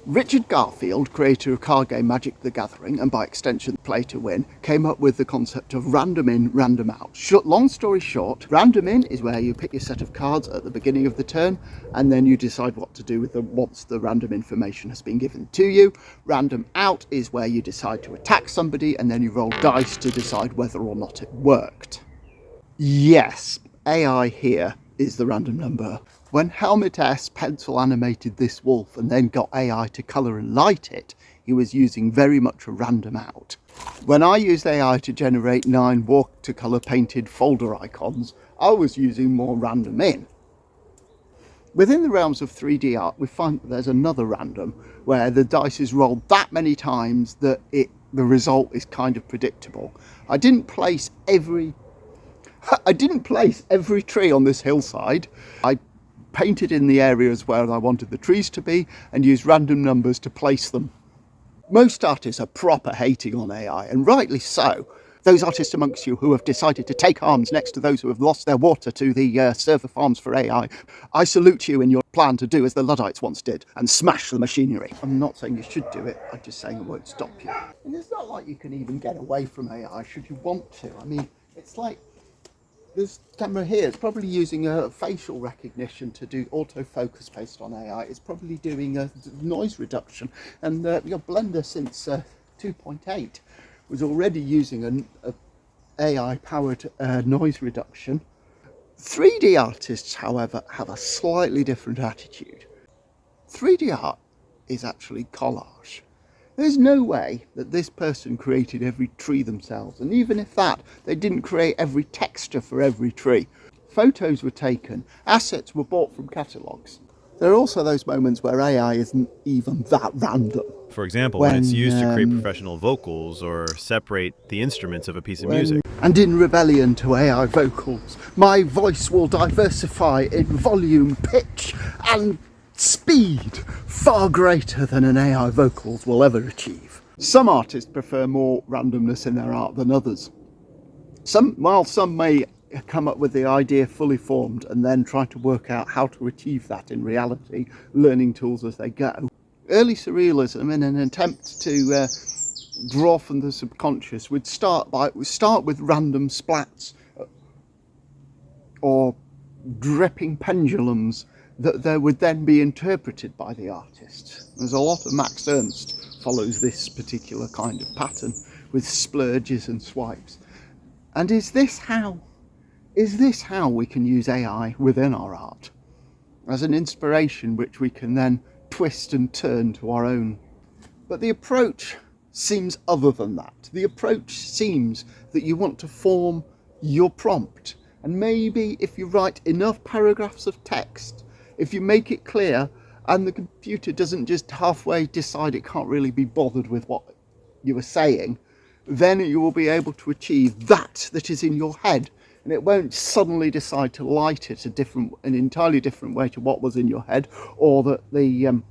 Richard Garfield, creator of card game Magic the Gathering, and by extension Play to Win, came up with the concept of random in, random out. Long story short, random in is where you pick your set of cards at the beginning of the turn, and then you decide what to do with them once the random information has been given to you. Random out is where you decide to attack somebody, and then you roll dice to decide whether or not it worked. Yes, AI here is the random number. When Helmut S pencil animated this wolf and then got AI to colour and light it, he was using very much a random out. When I used AI to generate 9 watercolour painted folder icons, I was using more random in. Within the realms of 3D art, we find that there's another random where the dice is rolled that many times that the result is kind of predictable. I didn't place every tree on this hillside. I painted in the areas where I wanted the trees to be and used random numbers to place them. Most artists are proper hating on AI, and rightly so. Those artists amongst you who have decided to take arms next to those who have lost their water to the server farms for AI, I salute you in your plan to do as the Luddites once did and smash the machinery. I'm not saying you should do it, I'm just saying it won't stop you. And it's not like you can even get away from AI should you want to. I mean, it's like this camera here is probably using a facial recognition to do autofocus based on AI. It's probably doing a noise reduction, and your Blender since 2.8 was already using an AI-powered noise reduction. 3D artists, however, have a slightly different attitude. 3D art is actually collage. There's no way that this person created every tree themselves, and even if that, they didn't create every texture for every tree. Photos were taken, assets were bought from catalogues. There are also those moments where AI isn't even that random. For example, when it's used to create professional vocals or separate the instruments of a piece of music. And in rebellion to AI vocals, my voice will diversify in volume, pitch, and speed far greater than an AI vocals will ever achieve. Some artists prefer more randomness in their art than others. While some may come up with the idea fully formed and then try to work out how to achieve that in reality, learning tools as they go. Early surrealism, in an attempt to draw from the subconscious, would start with random splats or dripping pendulums that would then be interpreted by the artist. There's a lot of Max Ernst follows this particular kind of pattern with splurges and swipes. And is this how we can use AI within our art as an inspiration which we can then twist and turn to our own? But the approach seems other than that. The approach seems that you want to form your prompt, and maybe if you write enough paragraphs of text, if you make it clear and the computer doesn't just halfway decide it can't really be bothered with what you were saying, then you will be able to achieve that is in your head, and it won't suddenly decide to light it an entirely different way to what was in your head, or that the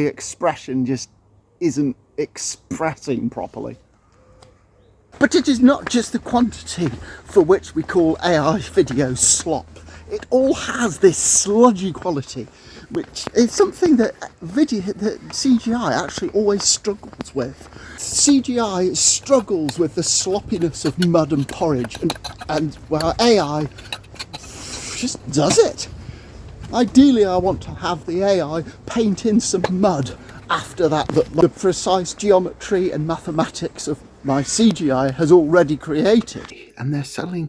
expression just isn't expressing properly. But it is not just the quantity for which we call AI videos slop. It all has this sludgy quality, which is something that CGI actually always struggles with. CGI struggles with the sloppiness of mud and porridge, and well, AI just does it. Ideally, I want to have the AI paint in some mud after that the precise geometry and mathematics of my CGI has already created. And they're selling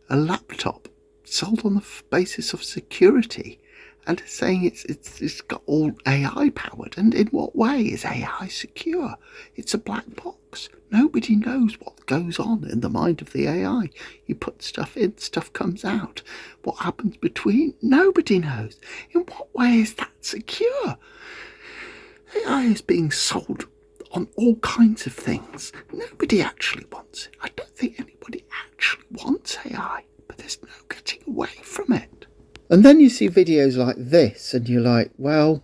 a laptop sold on the basis of security, and saying it's got all AI powered. And in what way is AI secure? It's a black box. Nobody knows what goes on in the mind of the AI. You put stuff in, stuff comes out. What happens between? Nobody knows. In what way is that secure? AI is being sold on all kinds of things. Nobody actually wants it. I don't think anybody actually wants AI, but there's no getting away from it. And then you see videos like this and you're like, well,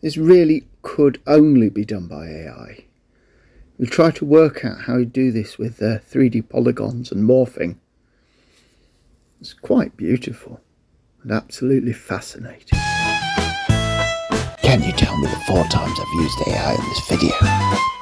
this really could only be done by AI. We'll try to work out how you do this with 3D polygons and morphing. It's quite beautiful and absolutely fascinating. Can you tell me the 4 times I've used AI in this video?